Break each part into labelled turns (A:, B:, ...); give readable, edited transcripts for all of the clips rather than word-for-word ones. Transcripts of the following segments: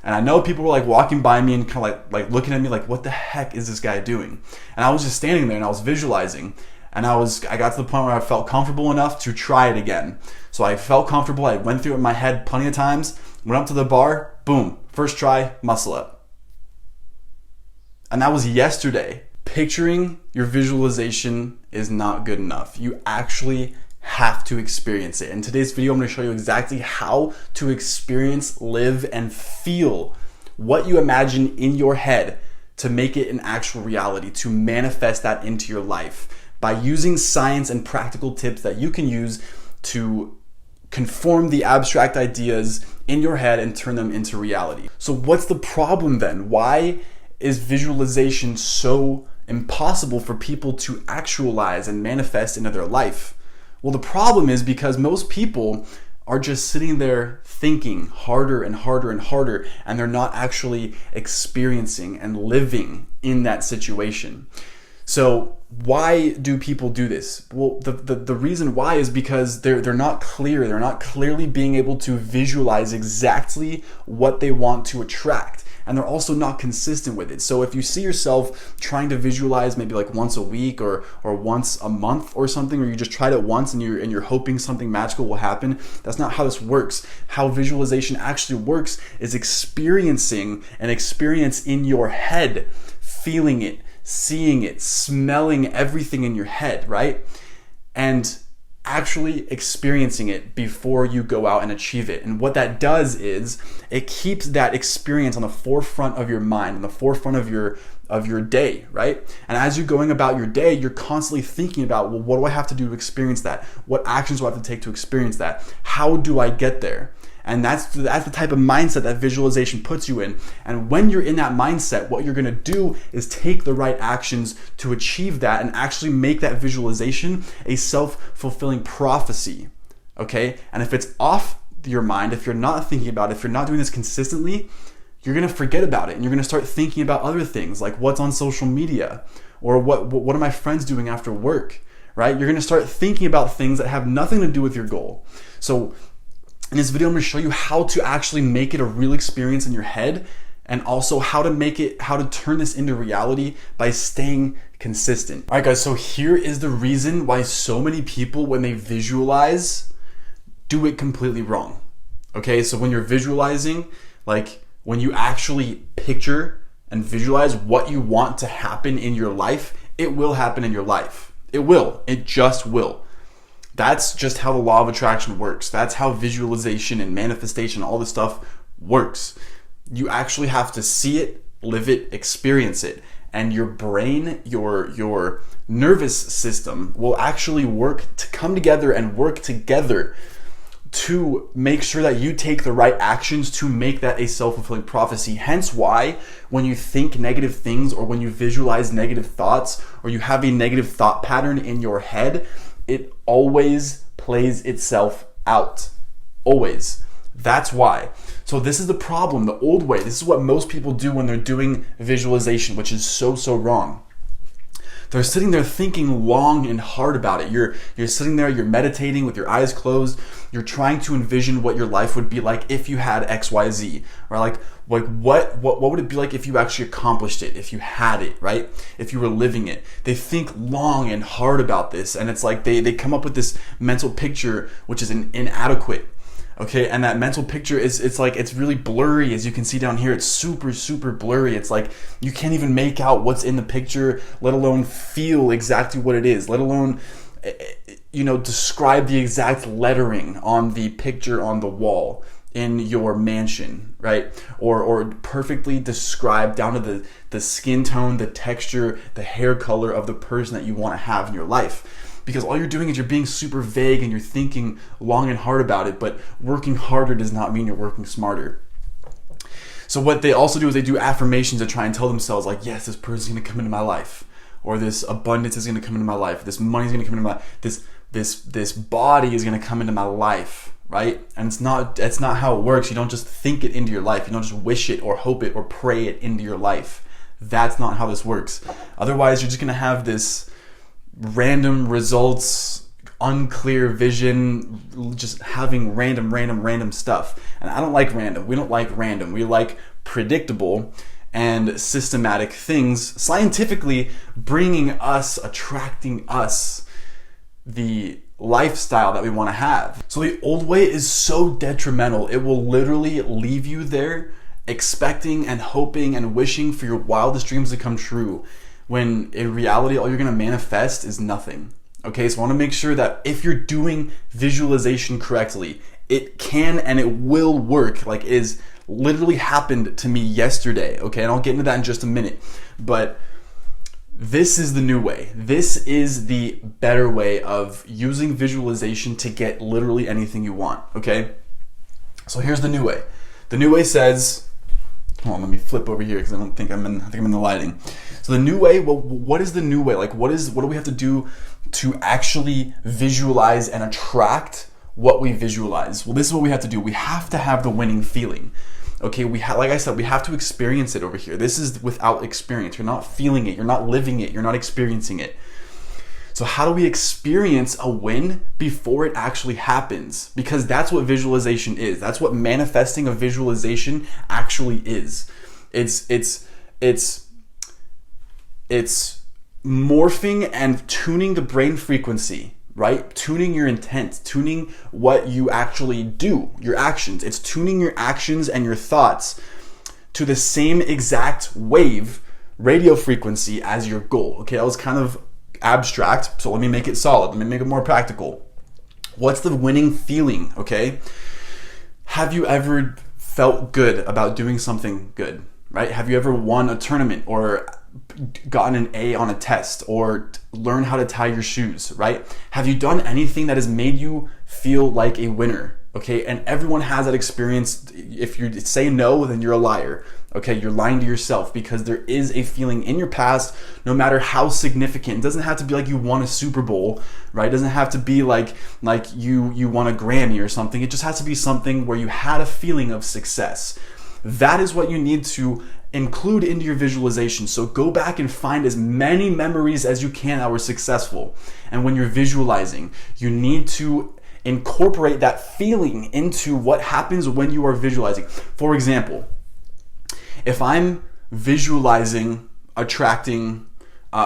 A: And I know people were like walking by me and kind of like looking at me like, what the heck is this guy doing? And I was just standing there and I was visualizing. And I got to the point where I felt comfortable enough to try it again. So I felt comfortable. I went through it in my head plenty of times, went up to the bar, boom, first try, muscle up. And that was yesterday. Picturing your visualization is not good enough. You actually have to experience it. In today's video, I'm going to show you exactly how to experience, live, and feel what you imagine in your head to make it an actual reality, to manifest that into your life by using science and practical tips that you can use to conform the abstract ideas in your head and turn them into reality. So what's the problem then? Why is visualization so impossible for people to actualize and manifest into their life? Well, the problem is because most people are just sitting there thinking harder and harder and harder, and they're not actually experiencing and living in that situation. So why do people do this? Well, the reason why is because they're not clear. They're not clearly being able to visualize exactly what they want to attract. And they're also not consistent with it. So if you see yourself trying to visualize maybe like once a week or once a month or something, or you just tried it once and you're hoping something magical will happen, that's not how this works. How visualization actually works is experiencing an experience in your head, feeling it, seeing it, smelling everything in your head, right? And actually experiencing it before you go out and achieve it. And what that does is it keeps that experience on the forefront of your mind, on the forefront of your day, right? And as you're going about your day, you're constantly thinking about, well, what do I have to do to experience that? What actions do I have to take to experience that? How do I get there? And that's the type of mindset that visualization puts you in. And when you're in that mindset, what you're gonna do is take the right actions to achieve that and actually make that visualization a self-fulfilling prophecy, okay? And if it's off your mind, if you're not thinking about it, if you're not doing this consistently, you're gonna forget about it and you're gonna start thinking about other things like what's on social media or what are my friends doing after work, right? You're gonna start thinking about things that have nothing to do with your goal. So in this video, I'm going to show you how to actually make it a real experience in your head, and also how to turn this into reality by staying consistent. All right, guys, so here is the reason why so many people, when they visualize, do it completely wrong. Okay, so when you're visualizing, like when you actually picture and visualize what you want to happen in your life, it will happen in your life. It will. It just will. That's just how the law of attraction works. That's how visualization and manifestation, all this stuff works. You actually have to see it, live it, experience it. And your brain, your nervous system will actually work to come together and work together to make sure that you take the right actions to make that a self-fulfilling prophecy. Hence why when you think negative things or when you visualize negative thoughts or you have a negative thought pattern in your head, it always plays itself out. Always. That's why. So this is the problem, the old way. This is what most people do when they're doing visualization, which is so wrong. They're sitting there thinking long and hard about it. You're sitting there, you're meditating with your eyes closed. You're trying to envision what your life would be like if you had XYZ. Or like what would it be like if you actually accomplished it, if you had it, right? If you were living it. They think long and hard about this, and it's like they come up with this mental picture which is inadequate. Okay, and that mental picture it's really blurry. As you can see down here, it's super blurry. It's like you can't even make out what's in the picture, let alone feel exactly what it is, let alone describe the exact lettering on the picture on the wall in your mansion, right? Or perfectly describe down to the skin tone, the texture, the hair color of the person that you want to have in your life. Because all you're doing is you're being super vague and you're thinking long and hard about it, but working harder does not mean you're working smarter. So what they also do is they do affirmations to try and tell themselves like, yes, this person's going to come into my life, or this abundance is going to come into my life, this money is going to come into my life, this body is going to come into my life, right? And it's not how it works. You don't just think it into your life. You don't just wish it or hope it or pray it into your life. That's not how this works. Otherwise, you're just going to have this random results unclear vision, just having random stuff. And I don't like random. We don't like random. We like predictable and systematic things, scientifically attracting us the lifestyle that we want to have. So the old way is so detrimental. It will literally leave you there expecting and hoping and wishing for your wildest dreams to come true, when in reality all you're going to manifest is nothing. Okay, so I want to make sure that if you're doing visualization correctly, it can and it will work. Like, it is literally happened to me yesterday. Okay, and I'll get into that in just a minute. But this is the new way. This is the better way of using visualization to get literally anything you want. Okay, so here's the new way. The new way says, hold on, let me flip over here because I think I'm in the lighting. So the new way, well, what is the new way? Like, what do we have to do to actually visualize and attract what we visualize? Well, this is what we have to do. We have to have the winning feeling. Okay, like I said, we have to experience it over here. This is without experience. You're not feeling it. You're not living it. You're not experiencing it. So how do we experience a win before it actually happens? Because that's what visualization is. That's what manifesting a visualization actually is. It's morphing and tuning the brain frequency, right? Tuning your intent, tuning what you actually do, your actions. It's tuning your actions and your thoughts to the same exact wave, radio frequency as your goal. Okay, that was kind of abstract, so let me make it solid. Let me make it more practical. What's the winning feeling, okay? Have you ever felt good about doing something good, right? Have you ever won a tournament or gotten an A on a test or learned how to tie your shoes, right? Have you done anything that has made you feel like a winner, okay? And everyone has that experience. If you say no, then you're a liar, okay? You're lying to yourself, because there is a feeling in your past, no matter how significant. It doesn't have to be like you won a Super Bowl, right? It doesn't have to be like you won a Grammy or something. It just has to be something where you had a feeling of success. That is what you need to include into your visualization. So go back and find as many memories as you can that were successful. And when you're visualizing, you need to incorporate that feeling into what happens when you are visualizing. For example, if I'm visualizing attracting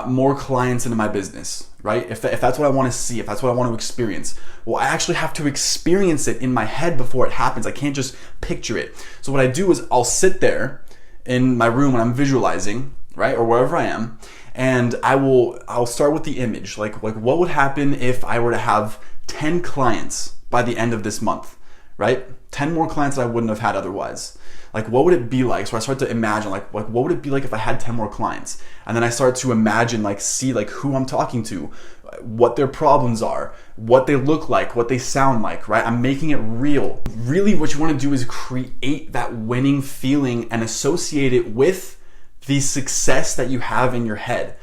A: more clients into my business, right? If that's what I want to see, if that's what I want to experience, well, I actually have to experience it in my head before it happens. I can't just picture it. So what I do is I'll sit there in my room when I'm visualizing, right, or wherever I am, and I'll start with the image. Like what would happen if I were to have 10 clients by the end of this month, right? 10 more clients that I wouldn't have had otherwise. Like, what would it be like? So I start to imagine, like what would it be like if I had 10 more clients? And then I start to imagine, see who I'm talking to, what their problems are, what they look like, what they sound like, right? I'm making it real. Really, what you want to do is create that winning feeling and associate it with the success that you have in your head.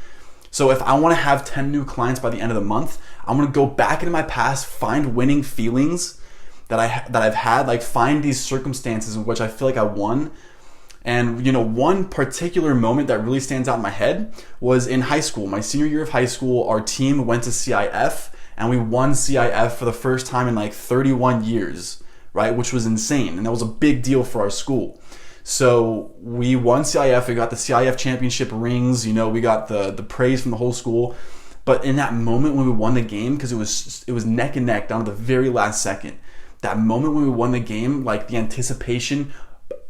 A: So if I want to have 10 new clients by the end of the month, I'm going to go back into my past, find winning feelings that I've had, like find these circumstances in which I feel like I won. And one particular moment that really stands out in my head was in high school. My senior year of high school, our team went to CIF and we won CIF for the first time in 31 years, right? Which was insane. And that was a big deal for our school. So we won CIF, we got the CIF championship rings, we got the praise from the whole school. But in that moment when we won the game, because it was neck and neck down to the very last second, that moment when we won the game, the anticipation,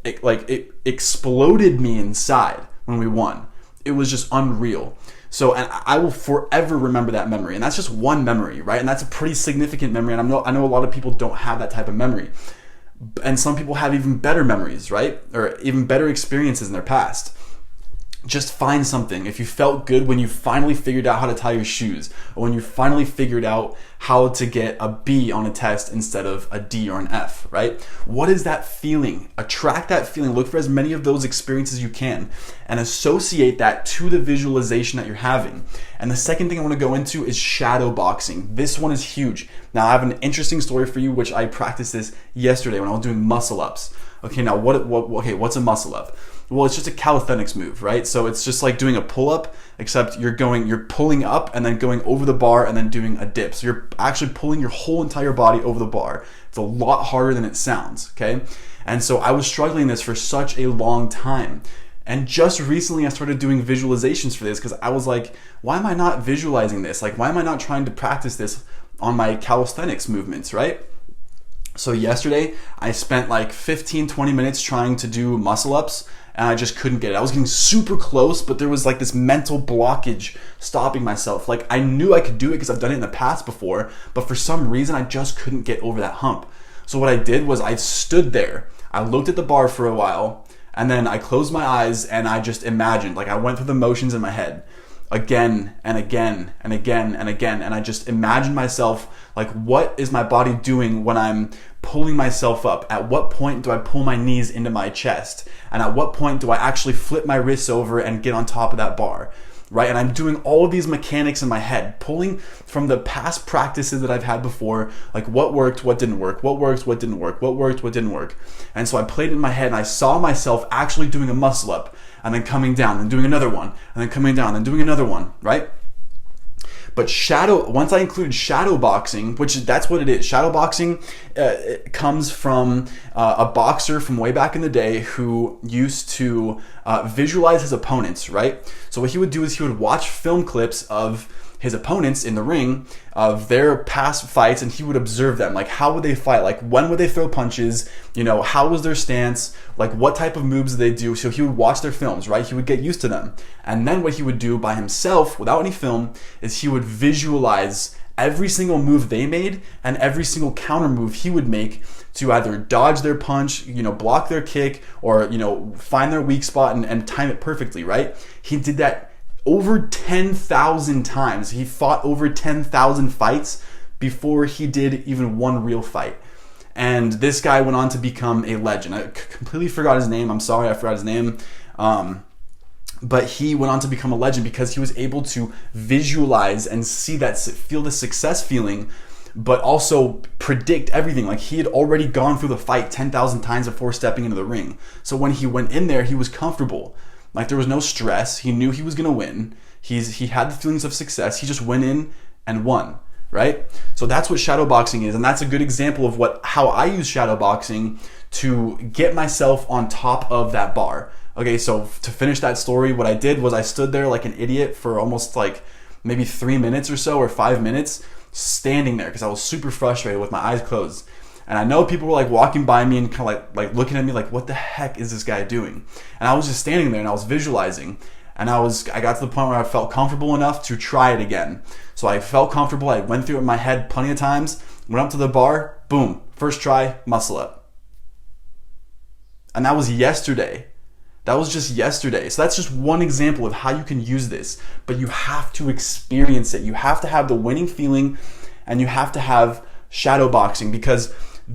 A: it exploded me inside when we won. It was just unreal. So, and I will forever remember that memory. And that's just one memory, right? And that's a pretty significant memory. And I know a lot of people don't have that type of memory. And some people have even better memories, right? Or even better experiences in their past. Just find something. If you felt good when you finally figured out how to tie your shoes, or when you finally figured out how to get a B on a test instead of a D or an F, right? What is that feeling? Attract that feeling. Look for as many of those experiences as you can and associate that to the visualization that you're having. And the second thing I want to go into is shadow boxing. This one is huge. Now I have an interesting story for you, which I practiced this yesterday when I was doing muscle ups. Okay, now what's a muscle up? Well, it's just a calisthenics move, right? So it's just like doing a pull-up, except you're pulling up and then going over the bar and then doing a dip. So you're actually pulling your whole entire body over the bar. It's a lot harder than it sounds, okay? And so I was struggling this for such a long time. And just recently I started doing visualizations for this because I was like, why am I not visualizing this? Like, why am I not trying to practice this on my calisthenics movements, right? So yesterday I spent like 15-20 minutes trying to do muscle ups and I just couldn't get it. I was getting super close, but there was like this mental blockage stopping myself. Like, I knew I could do it because I've done it in the past before, but for some reason I just couldn't get over that hump. So what I did was I stood there, I looked at the bar for a while, and then I closed my eyes and I just imagined, like I went through the motions in my head again and again and again and again. And I just imagined myself, like, what is my body doing when I'm pulling myself up? At what point do I pull my knees into my chest? And at what point do I actually flip my wrists over and get on top of that bar? Right? And I'm doing all of these mechanics in my head, pulling from the past practices that I've had before, like what worked, what didn't work, what worked, what didn't work, what worked, what didn't work. And so I played it in my head and I saw myself actually doing a muscle up and then coming down and doing another one and then coming down and doing another one, right? But once I included shadow boxing, which that's what it is. Shadow boxing it comes from a boxer from way back in the day who used to visualize his opponents, right? So what he would do is he would watch film clips of his opponents in the ring, of their past fights, and he would observe them. Like, how would they fight? Like, when would they throw punches? How was their stance? Like, what type of moves did they do? So he would watch their films, right? He would get used to them. And then what he would do by himself, without any film, is he would visualize every single move they made and every single counter move he would make to either dodge their punch, block their kick, or, find their weak spot and time it perfectly, right? He did that over 10,000 times. He fought over 10,000 fights before he did even one real fight. And this guy went on to become a legend. I completely forgot his name. I'm sorry, I forgot his name. But he went on to become a legend because he was able to visualize and feel the success feeling, but also predict everything. Like, he had already gone through the fight 10,000 times before stepping into the ring. So when he went in there, he was comfortable. Like, there was no stress. He knew he was going to win. He had the feelings of success. He just went in and won, right? So that's what shadow boxing is, and that's a good example of how I use shadow boxing to get myself on top of that bar. Okay, so to finish that story, what I did was I stood there like an idiot for almost like maybe 3 minutes or so, or 5 minutes, standing there because I was super frustrated with my eyes closed. And I know people were like walking by me and kind of like looking at me like, what the heck is this guy doing? And I was just standing there and I was visualizing. And I got to the point where I felt comfortable enough to try it again. So I felt comfortable. I went through it in my head plenty of times, went up to the bar, boom, first try, muscle up. And that was yesterday. That was just yesterday. So that's just one example of how you can use this. But you have to experience it. You have to have the winning feeling, and you have to have shadow boxing, because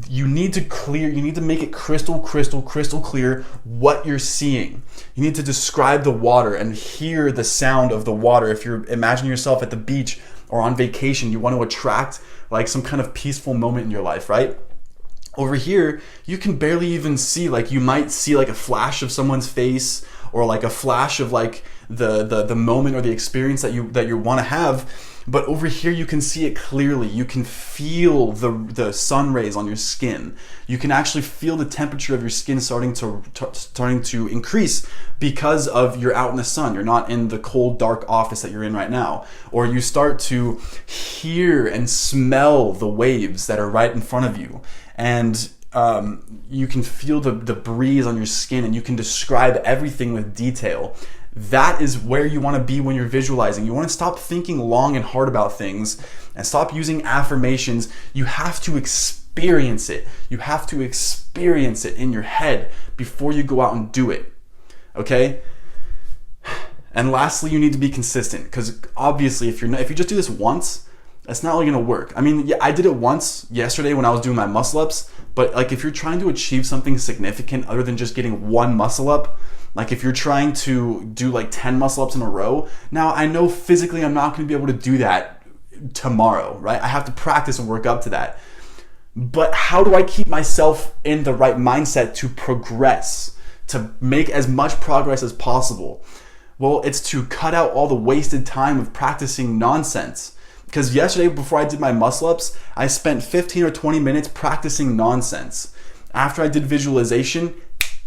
A: you need to make it crystal clear what you're seeing. You need to describe the water and hear the sound of the water. If you're imagining yourself at the beach or on vacation, you want to attract like some kind of peaceful moment in your life, right? Over here, you can barely even see, like, you might see like a flash of someone's face, or like a flash of like the moment or the experience that you want to have. But over here, you can see it clearly. You can feel the sun rays on your skin. You can actually feel the temperature of your skin starting to increase because of you're out in the sun. You're not in the cold, dark office that you're in right now. Or you start to hear and smell the waves that are right in front of you. And you can feel the breeze on your skin, and you can describe everything with detail. That is where you want to be when you're visualizing. You want to stop thinking long and hard about things and stop using affirmations. You have to experience it. You have to experience it in your head before you go out and do it. Okay? And lastly, you need to be consistent, because obviously if you just do this once, that's not really going to work. I mean, yeah, I did it once yesterday when I was doing my muscle ups, but like, if you're trying to achieve something significant other than just getting one muscle up, like if you're trying to do like 10 muscle ups in a row, now I know physically I'm not going to be able to do that tomorrow, right? I have to practice and work up to that. But how do I keep myself in the right mindset to progress, to make as much progress as possible? Well, it's to cut out all the wasted time of practicing nonsense. Because yesterday, before I did my muscle ups, I spent 15 or 20 minutes practicing nonsense. After I did visualization,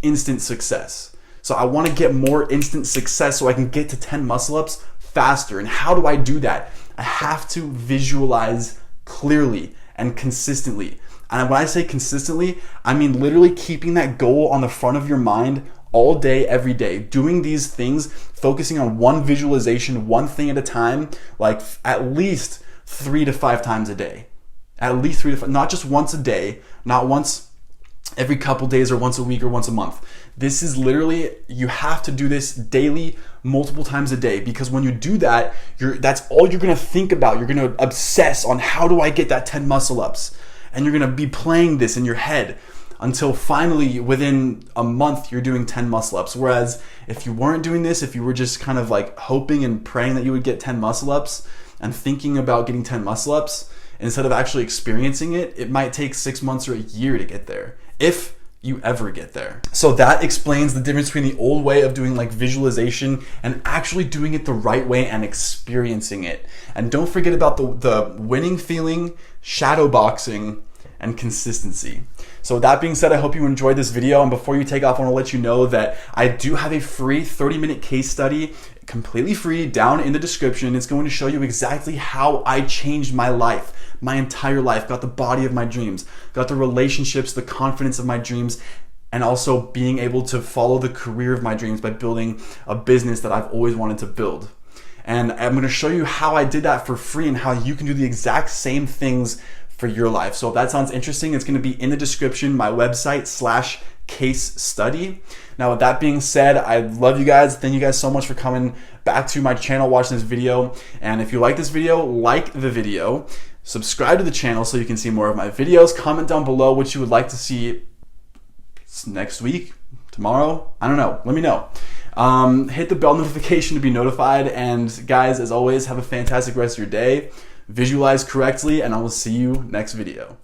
A: instant success. So I want to get more instant success so I can get to 10 muscle ups faster. And how do I do that? I have to visualize clearly and consistently. And when I say consistently, I mean literally keeping that goal on the front of your mind all day, every day, doing these things, focusing on one visualization, one thing at a time, like at least 3 to 5 times a day. At least 3 to 5, not just once a day, not once every couple days or once a week or once a month. This is literally, you have to do this daily, multiple times a day, because when you do that, that's all you're gonna think about. You're gonna obsess on how do I get that 10 muscle ups? And you're gonna be playing this in your head until finally within a month you're doing 10 muscle ups. Whereas if you weren't doing this, if you were just kind of like hoping and praying that you would get 10 muscle ups and thinking about getting 10 muscle ups, instead of actually experiencing it, it might take 6 months or a year to get there, if you ever get there. So that explains the difference between the old way of doing like visualization and actually doing it the right way and experiencing it. And don't forget about the winning feeling, shadow boxing, and consistency. So with that being said, I hope you enjoyed this video. And before you take off, I want to let you know that I do have a free 30-minute case study, completely free, down in the description. It's going to show you exactly how I changed my life, my entire life, got the body of my dreams, got the relationships, the confidence of my dreams, and also being able to follow the career of my dreams by building a business that I've always wanted to build. And I'm going to show you how I did that for free and how you can do the exact same things for your life. So if that sounds interesting, it's going to be in the description, my website /case study. Now with that being said, I love you guys. Thank you guys so much for coming back to my channel, watching this video. And if you like this video, like the video, subscribe to the channel so you can see more of my videos. Comment down below what you would like to see next week, tomorrow, I don't know, let me know. Hit the bell notification to be notified. And guys, as always, have a fantastic rest of your day. Visualize correctly, and I will see you next video.